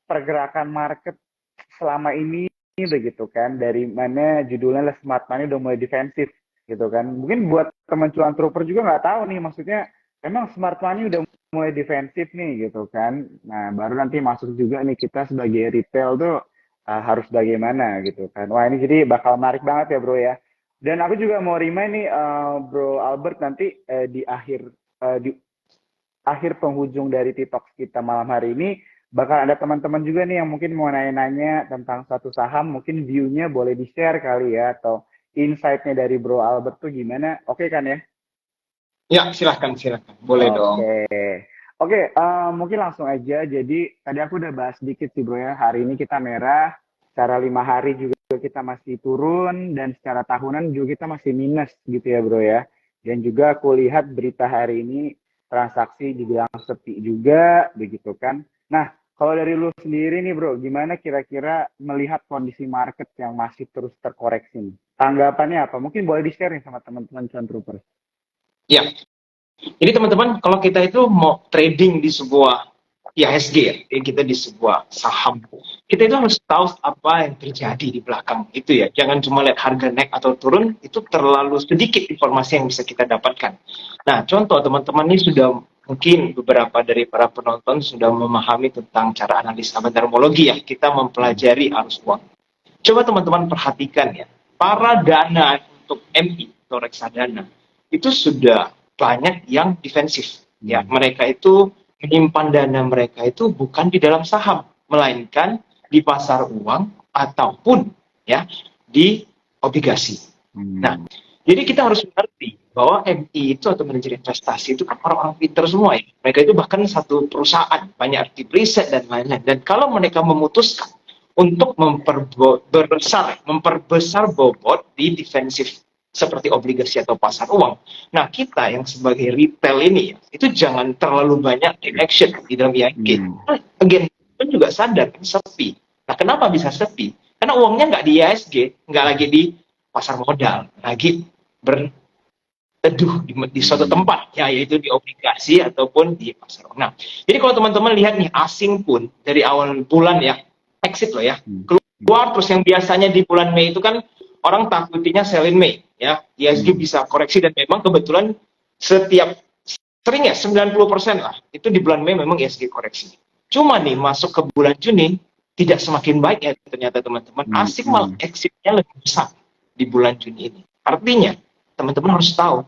pergerakan market selama ini begitu kan, dari mana judulnya Smart Money udah mulai defensif gitu kan. Mungkin buat teman cuan trooper juga nggak tahu nih, maksudnya emang Smart Money udah mulai defensif nih gitu kan. Nah baru nanti masuk juga nih kita sebagai retail tuh harus bagaimana gitu kan. Wah ini jadi bakal menarik banget ya bro ya. Dan aku juga mau remind nih Bro Albert, nanti di akhir penghujung dari TikTok kita malam hari ini bakal ada teman-teman juga nih yang mungkin mau nanya-nanya tentang satu saham, mungkin view-nya boleh di-share kali ya, atau insight-nya dari Bro Albert tuh gimana? Oke kan ya? Ya, silahkan. Boleh dong. Oke. Oke, mungkin langsung aja. Jadi tadi aku udah bahas sedikit sih bro ya. Hari ini kita merah, secara 5 hari juga kita masih turun, dan secara tahunan juga kita masih minus gitu ya bro ya. Dan juga aku lihat berita hari ini transaksi dibilang sepi juga, begitu kan. Nah, kalau dari lu sendiri nih bro, gimana kira-kira melihat kondisi market yang masih terus terkoreksi nih? Tanggapannya apa? Mungkin boleh di-share nih sama teman-teman Cuan Troopers. Ya, jadi teman-teman, kalau kita itu mau trading di sebuah IHSG ya, kita di sebuah saham, kita itu harus tahu apa yang terjadi di belakang itu ya. Jangan cuma lihat harga naik atau turun, itu terlalu sedikit informasi yang bisa kita dapatkan. Nah, contoh teman-teman ini sudah mungkin beberapa dari para penonton sudah memahami tentang cara analisa bandarmologi ya. Kita mempelajari arus uang. Coba teman-teman perhatikan ya, para dana untuk MI atau reksadana itu sudah banyak yang defensif ya. Mereka itu menyimpan dana mereka itu bukan di dalam saham, melainkan di pasar uang ataupun ya di obligasi. Nah, jadi kita harus mengerti bahwa MI itu atau manajer investasi itu kan orang-orang pintar semua ya. Mereka itu bahkan satu perusahaan, banyak tim riset dan lain-lain. Dan kalau mereka memutuskan untuk memperbesar bobot di defensif seperti obligasi atau pasar uang. Nah, kita yang sebagai retail ini, itu jangan terlalu banyak take action di dalam IHSG. Again, kita juga sadar, sepi. Nah, kenapa bisa sepi? Karena uangnya nggak di IHSG, nggak lagi di pasar modal, lagi berteduh di suatu tempat, ya, yaitu di obligasi ataupun di pasar uang. Nah, jadi kalau teman-teman lihat nih, asing pun dari awal bulan ya, exit loh ya, keluar terus yang biasanya di bulan Mei itu kan orang takutnya sell in Mei ya, IHSG bisa koreksi, dan memang kebetulan setiap seringnya 90% lah itu di bulan Mei memang IHSG koreksi. Cuma nih masuk ke bulan Juni tidak semakin baik ya ternyata teman-teman, asing malah exitnya lebih besar di bulan Juni ini. Artinya teman-teman harus tahu,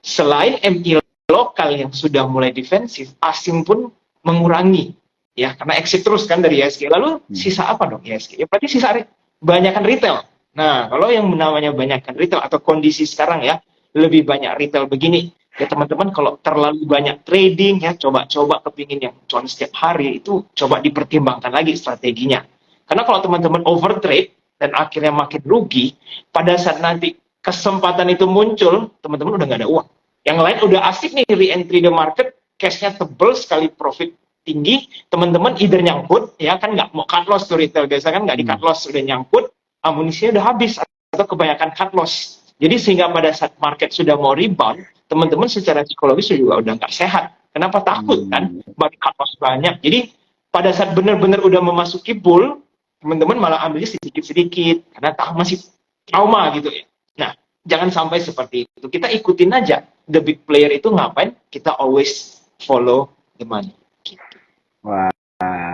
selain MI lokal yang sudah mulai defensif, asing pun mengurangi ya, karena exit terus kan dari IHSG. Lalu sisa apa dong IHSG? Ya berarti sisa banyakkan retail. Nah, kalau yang namanya banyakkan retail atau kondisi sekarang ya, lebih banyak retail begini, ya teman-teman kalau terlalu banyak trading ya, coba-coba kepingin yang cuan setiap hari, itu coba dipertimbangkan lagi strateginya. Karena kalau teman-teman overtrade dan akhirnya makin rugi, pada saat nanti kesempatan itu muncul, teman-teman udah nggak ada uang. Yang lain udah asik nih re-entry the market, cash-nya tebel sekali, profit tinggi, teman-teman either nyangkut, ya kan nggak mau cut loss tuh retail, biasa kan nggak di cut loss, udah nyangkut, amunisinya udah habis atau kebanyakan cut loss. Jadi sehingga pada saat market sudah mau rebound, teman-teman secara psikologis juga udah nggak sehat. Kenapa? Takut kan, cut loss banyak. Jadi pada saat benar-benar udah memasuki bull, teman-teman malah ambilnya sedikit-sedikit karena masih trauma gitu ya. Nah, jangan sampai seperti itu. Kita ikutin aja the big player itu ngapain, kita always follow the money. Gitu. Wah,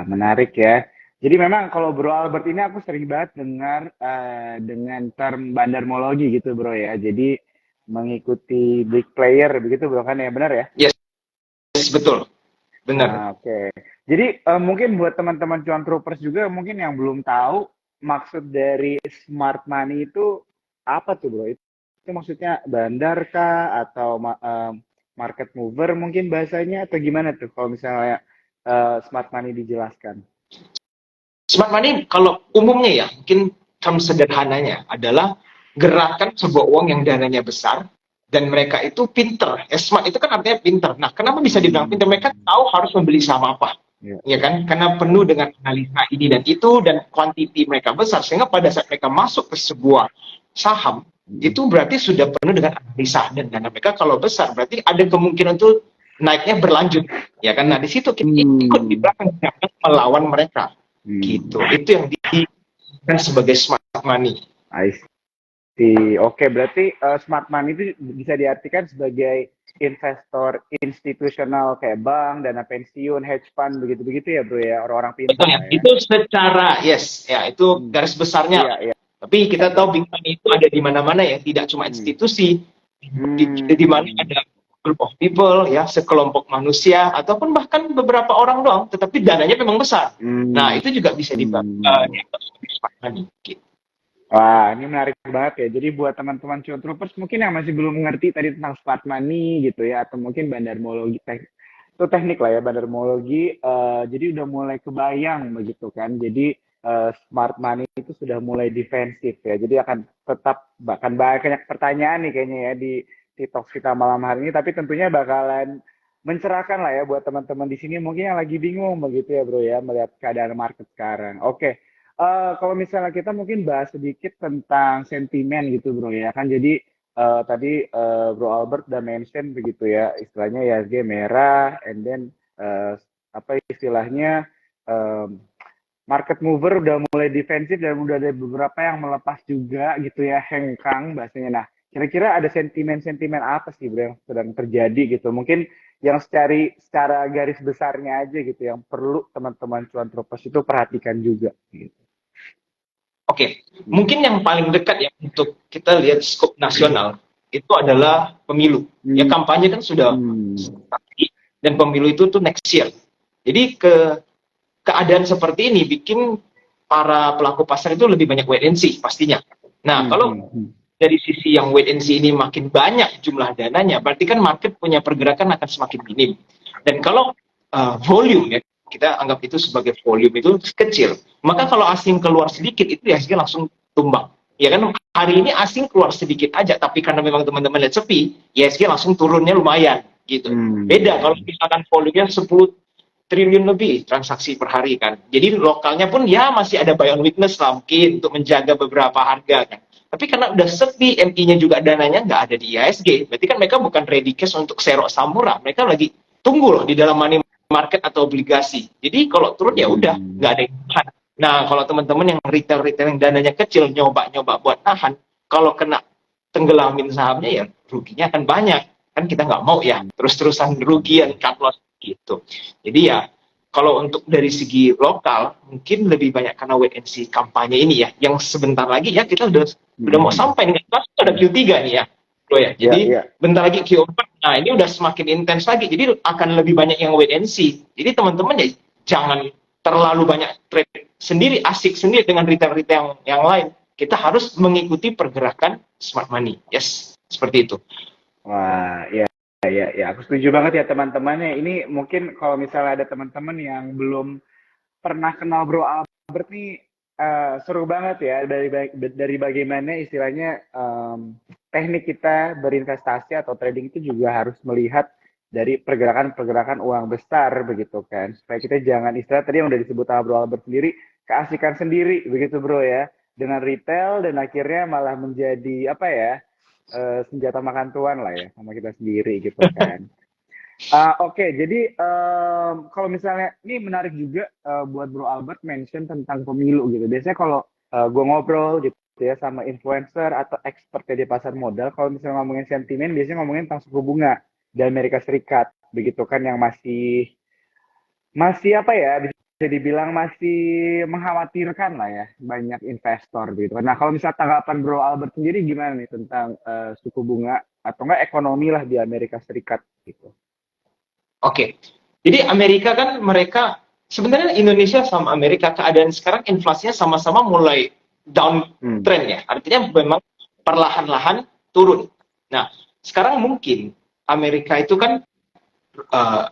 menarik ya. Jadi memang kalau Bro Albert ini aku sering banget dengar dengan term bandarmologi gitu bro ya. Jadi mengikuti big player begitu bro kan ya, benar ya? Yes, betul. Benar. Nah, oke. Jadi mungkin buat teman-teman Cuan Troopers juga mungkin yang belum tahu maksud dari smart money itu apa tuh bro? Itu maksudnya bandar kah atau market mover mungkin bahasanya, atau gimana tuh kalau misalnya smart money dijelaskan? Smart money kalau umumnya ya, mungkin term sederhananya adalah gerakan sebuah uang yang dananya besar dan mereka itu pinter. Smart itu kan artinya pinter. Nah, kenapa bisa dibilang pinter? Mereka tahu harus membeli saham apa. Ya kan? Karena penuh dengan analisa ini dan itu, dan kuantiti mereka besar, sehingga pada saat mereka masuk ke sebuah saham, itu berarti sudah penuh dengan analisa, dan dana mereka kalau besar berarti ada kemungkinan untuk naiknya berlanjut. Ya kan? Nah, di situ kita ikut di belakang melawan mereka. gitu. Itu yang kan sebagai smart money. I see. Oke, berarti smart money itu bisa diartikan sebagai investor institusional kayak bank, dana pensiun, hedge fund, begitu-begitu ya bro ya, orang-orang pintar Betul ya. lah ya. Itu secara yes, ya itu Hmm. garis besarnya. Iya, iya. Tapi kita tahu big money itu ada di mana-mana ya, tidak cuma Hmm. institusi, di mana Hmm. ada group of people ya, sekelompok manusia ataupun bahkan beberapa orang doang, tetapi dananya memang besar. Nah, Hmm. itu juga bisa Hmm. smart money. Gitu. Wah, ini menarik banget ya. Jadi buat teman-teman cuan troopers mungkin yang masih belum mengerti tadi tentang smart money gitu ya, atau mungkin bandarmologi, itu teknik lah ya, bandarmologi. Jadi udah mulai kebayang begitu kan. Jadi smart money itu sudah mulai defensif ya. Jadi akan tetap bahkan banyak pertanyaan nih kayaknya ya di talk kita malam hari ini. Tapi tentunya bakalan mencerahkan lah ya buat teman-teman di sini mungkin yang lagi bingung begitu ya bro ya melihat keadaan market sekarang. Oke. Kalau misalnya kita mungkin bahas sedikit tentang sentimen gitu bro ya kan jadi tadi Bro Albert udah mention begitu ya istilahnya IHSG merah and then apa istilahnya em, market mover udah mulai defensif dan udah ada beberapa yang melepas juga gitu ya hengkang bahasanya. Nah kira-kira ada sentimen-sentimen apa sih bro yang sedang terjadi gitu mungkin yang secara garis besarnya aja gitu yang perlu teman-teman cuan tropos itu perhatikan juga gitu. Oke, mungkin yang paling dekat ya untuk kita lihat skop nasional itu adalah pemilu. Ya Hmm. kampanye kan sudah Hmm. dan pemilu itu tuh next year. Jadi keadaan seperti ini bikin para pelaku pasar itu lebih banyak wait and see pastinya. Nah, kalau dari sisi yang wait and see ini makin banyak jumlah dananya, berarti kan market punya pergerakan akan semakin minim. Dan kalau volume ya, kita anggap itu sebagai volume itu kecil, maka kalau asing keluar sedikit itu ya langsung tumbang. Ya kan hari ini asing keluar sedikit aja, tapi karena memang teman-teman lihat sepi, ISG langsung turunnya lumayan gitu. Beda kalau misalkan volumenya 10 triliun lebih transaksi per hari kan. Jadi lokalnya pun ya masih ada buy on weakness lah mungkin untuk menjaga beberapa harga kan. Tapi karena udah sepi, MI-nya juga dananya nggak ada di IHSG, berarti kan mereka bukan ready cash untuk serok Samura, mereka lagi tunggu loh di dalam money market atau obligasi. Jadi kalau turun ya udah nggak ada yang tahan. Nah kalau teman-teman yang retail yang dananya kecil nyoba-nyoba buat nahan, kalau kena tenggelamin sahamnya ya ruginya akan banyak. Kan kita nggak mau ya terus-terusan rugian cut loss gitu. Jadi ya kalau untuk dari segi lokal mungkin lebih banyak karena wait and see kampanye ini ya yang sebentar lagi ya kita udah mau sampai nih pas ada Q3 nih ya bro ya jadi bentar lagi Q4 nah ini udah semakin intens lagi jadi akan lebih banyak yang wait and see jadi teman-teman ya jangan terlalu banyak trade sendiri asik sendiri dengan retail-retail yang lain kita harus mengikuti pergerakan smart money yes seperti itu. Wah, ya, ya, aku setuju banget ya teman-temannya. Ini mungkin kalau misalnya ada teman-teman yang belum pernah kenal Bro Albert nih, seru banget ya dari bagaimana istilahnya teknik kita berinvestasi atau trading itu juga harus melihat dari pergerakan-pergerakan uang besar begitu kan. Supaya kita jangan istilah tadi yang udah disebut sama Bro Albert sendiri, keasikan sendiri begitu Bro ya. Dengan retail dan akhirnya malah menjadi apa ya? Senjata makan tuan lah ya sama kita sendiri gitu kan. Oke, jadi kalau misalnya ini menarik juga buat Bro Albert mention tentang pemilu gitu. Biasanya kalau gue ngobrol gitu ya sama influencer atau expert di pasar modal, kalau misalnya ngomongin sentimen, biasanya ngomongin tentang suku bunga di Amerika Serikat, begitu kan yang masih masih apa ya bisa dibilang masih mengkhawatirkan lah ya banyak investor gitu. Nah kalau misalnya tanggapan Bro Albert sendiri gimana nih tentang suku bunga atau enggak ekonomi lah di Amerika Serikat gitu. Oke, jadi Amerika kan mereka sebenarnya Indonesia sama Amerika keadaan sekarang inflasinya sama-sama mulai downtrend ya, artinya memang perlahan-lahan turun. Nah, sekarang mungkin Amerika itu kan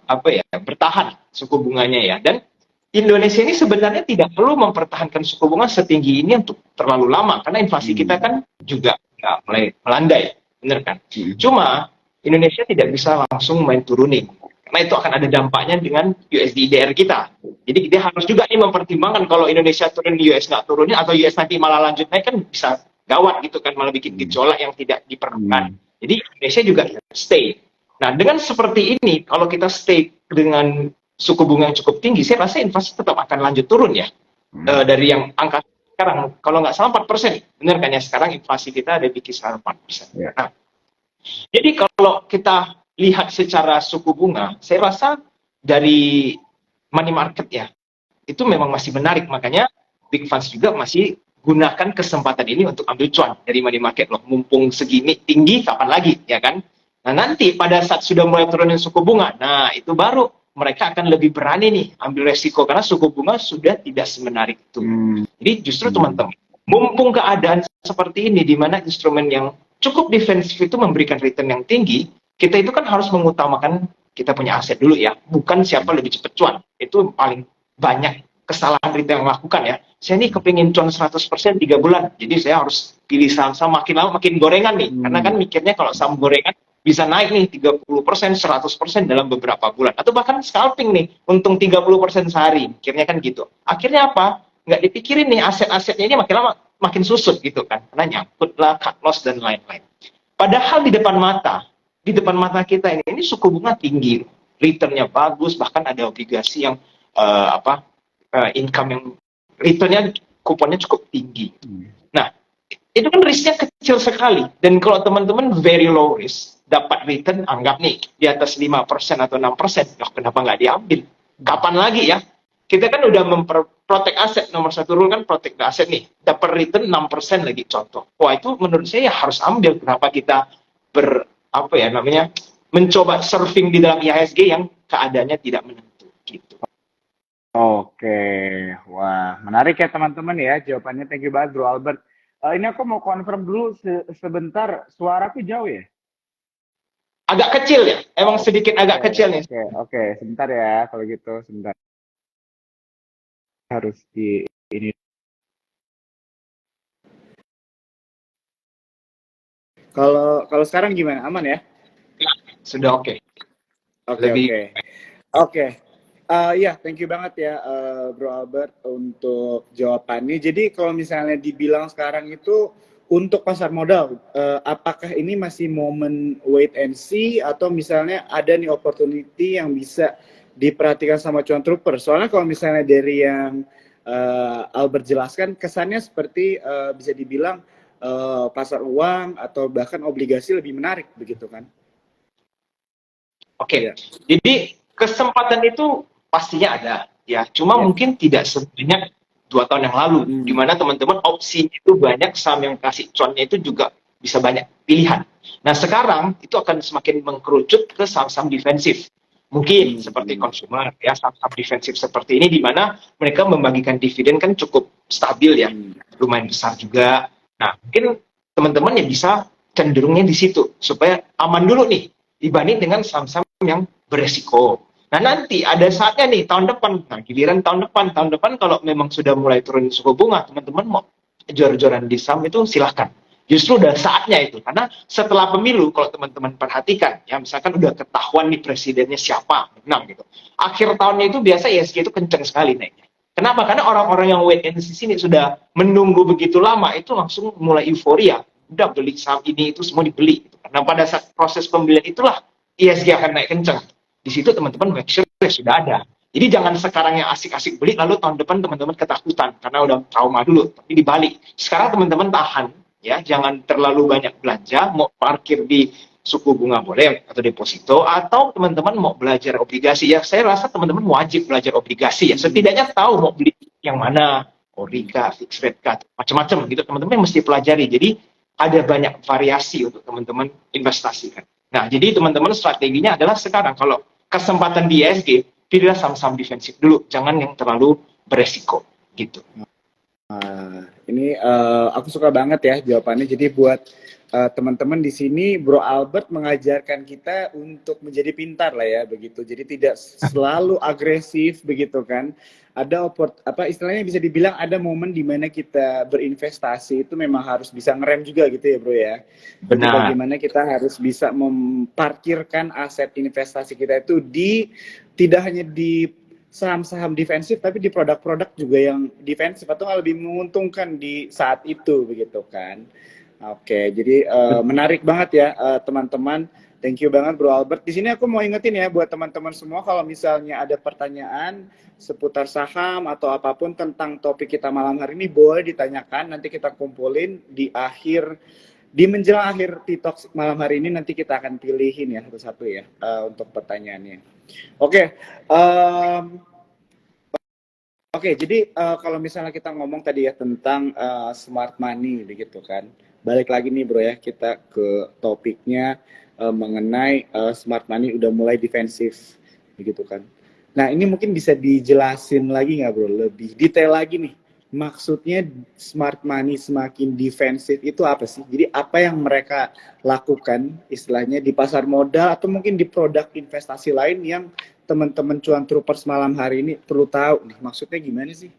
apa ya bertahan suku bunganya ya, dan Indonesia ini sebenarnya tidak perlu mempertahankan suku bunga setinggi ini untuk terlalu lama karena inflasi kita kan juga mulai melandai, benar kan? Cuma Indonesia tidak bisa langsung main turunin karena itu akan ada dampaknya dengan USD IDR kita. Jadi dia harus juga nih mempertimbangkan kalau Indonesia turun US nggak turunin atau US nanti malah lanjut naik kan bisa gawat gitu kan malah bikin gejolak yang tidak diperlukan. Jadi Indonesia juga stay. Nah dengan seperti ini kalau kita stay dengan suku bunga yang cukup tinggi, saya rasa inflasi tetap akan lanjut turun ya. dari yang angka sekarang, kalau nggak salah 4%, benar kan ya, sekarang inflasi kita ada di kisaran 4%. Ya. Nah, jadi kalau kita lihat secara suku bunga, saya rasa dari money market ya, itu memang masih menarik. Makanya big funds juga masih gunakan kesempatan ini untuk ambil cuan dari money market loh. Mumpung segini tinggi, kapan lagi, ya kan? Nah, nanti pada saat sudah mulai turunin suku bunga, nah itu baru mereka akan lebih berani nih ambil resiko karena suku bunga sudah tidak semenarik itu. Jadi justru teman-teman, mumpung keadaan seperti ini di mana instrumen yang cukup defensif itu memberikan return yang tinggi, kita itu kan harus mengutamakan kita punya aset dulu ya, bukan siapa lebih cepat cuan. Itu paling banyak kesalahan retail yang lakukan ya. Saya nih kepingin cuan 100% 3 bulan, jadi saya harus pilih saham-saham makin lama makin gorengan nih. Karena kan mikirnya kalau saham gorengan bisa naik nih 30%, 100% dalam beberapa bulan. Atau bahkan scalping nih, untung 30% sehari. Mikirnya kan gitu. Akhirnya apa? Nggak dipikirin nih aset-asetnya ini makin lama makin susut gitu kan. Karena nyangkut lah, cut loss, dan lain-lain. Padahal di depan mata kita ini suku bunga tinggi. Returnnya bagus, bahkan ada obligasi yang income yang returnnya kuponnya cukup tinggi. Nah, itu kan risknya kecil sekali. Dan kalau teman-teman very low risk, dapat return, anggap nih, di atas 5% atau 6%, loh, kenapa nggak diambil? Kapan lagi ya? Kita kan udah memprotect aset, nomor satu rule kan protect the aset nih. Dapat return 6% lagi contoh. Wah, itu menurut saya ya harus ambil. Kenapa kita mencoba surfing di dalam IHSG yang keadaannya tidak menentu gitu. Oke, wah menarik ya teman-teman ya jawabannya. Thank you banget Bro Albert. Ini aku mau confirm dulu sebentar, suaraku jauh ya? Agak kecil ya, emang sedikit agak kecil nih. Oke, sebentar ya kalau gitu, sebentar. Harus di ini. Kalau sekarang gimana? Aman ya? Sudah oke. Oke. Ya, thank you banget ya Bro Albert untuk jawabannya. Jadi kalau misalnya dibilang sekarang itu untuk pasar modal, apakah ini masih momen wait and see atau misalnya ada nih opportunity yang bisa diperhatikan sama cuan trooper? Soalnya kalau misalnya dari yang Albert jelaskan, kesannya seperti bisa dibilang pasar uang atau bahkan obligasi lebih menarik begitu kan? Oke. Jadi kesempatan itu pastinya ada ya, cuma mungkin tidak sebanyak 2 tahun yang lalu, di mana teman-teman opsi itu banyak, saham yang kasih cuannya itu juga bisa banyak pilihan. Nah sekarang itu akan semakin mengkerucut ke saham-saham defensif, mungkin seperti konsumer ya, saham-saham defensif seperti ini di mana mereka membagikan dividen kan cukup stabil ya, lumayan besar juga. Nah mungkin teman-teman yang bisa cenderungnya di situ supaya aman dulu nih dibanding dengan saham-saham yang beresiko. Nah nanti ada saatnya nih tahun depan, nah giliran tahun depan kalau memang sudah mulai turun suku bunga, teman-teman mau jor-joran di saham itu silahkan. Justru udah saatnya itu, karena setelah pemilu kalau teman-teman perhatikan, ya misalkan udah ketahuan nih presidennya siapa menang gitu. Akhir tahunnya itu biasa ISG itu kenceng sekali naiknya. Kenapa? Karena orang-orang yang wait and see sini sudah menunggu begitu lama itu langsung mulai euforia, udah beli saham ini itu semua dibeli. Karena pada saat proses pembelian itulah ISG akan naik kenceng. Di situ teman-teman make sure sudah ada. Jadi jangan sekarang yang asik-asik beli, lalu tahun depan teman-teman ketakutan karena udah trauma dulu. Tapi dibalik. Sekarang teman-teman tahan, ya, jangan terlalu banyak belanja. Mau parkir di suku bunga boleh atau deposito, atau teman-teman mau belajar obligasi. Ya, saya rasa teman-teman wajib belajar obligasi ya. Setidaknya tahu mau beli yang mana, ori kah, fixed rate kah, macam-macam gitu. Teman-teman mesti pelajari. Jadi ada banyak variasi untuk teman-teman investasikan. Nah, jadi teman-teman strateginya adalah sekarang kalau kesempatan di ISG, pilihlah saham-saham defensif dulu, jangan yang terlalu beresiko gitu. Ini aku suka banget ya jawabannya. Jadi buat teman-teman di sini, Bro Albert mengajarkan kita untuk menjadi pintar lah ya begitu. Jadi tidak selalu agresif begitu kan. Ada istilahnya bisa dibilang ada momen di mana kita berinvestasi itu memang harus bisa ngerem juga gitu ya Bro ya. Jadi bagaimana kita harus bisa memparkirkan aset investasi kita itu tidak hanya di saham-saham defensif tapi di produk-produk juga yang defensif atau lebih menguntungkan di saat itu begitu kan. Oke, jadi menarik banget ya teman-teman. Thank you banget Bro Albert. Di sini aku mau ingetin ya buat teman-teman semua kalau misalnya ada pertanyaan seputar saham atau apapun tentang topik kita malam hari ini boleh ditanyakan. Nanti kita kumpulin di menjelang akhir T-Talk malam hari ini, nanti kita akan pilihin ya satu-satu ya untuk pertanyaannya. Oke, jadi kalau misalnya kita ngomong tadi ya tentang smart money begitu kan. Balik lagi nih bro ya, kita ke topiknya mengenai smart money udah mulai defensif begitu kan. Nah ini mungkin bisa dijelasin lagi nggak bro, lebih detail lagi nih. Maksudnya smart money semakin defensif itu apa sih? Jadi apa yang mereka lakukan istilahnya di pasar modal atau mungkin di produk investasi lain yang teman-teman cuan troopers malam hari ini perlu tahu nih, maksudnya gimana sih?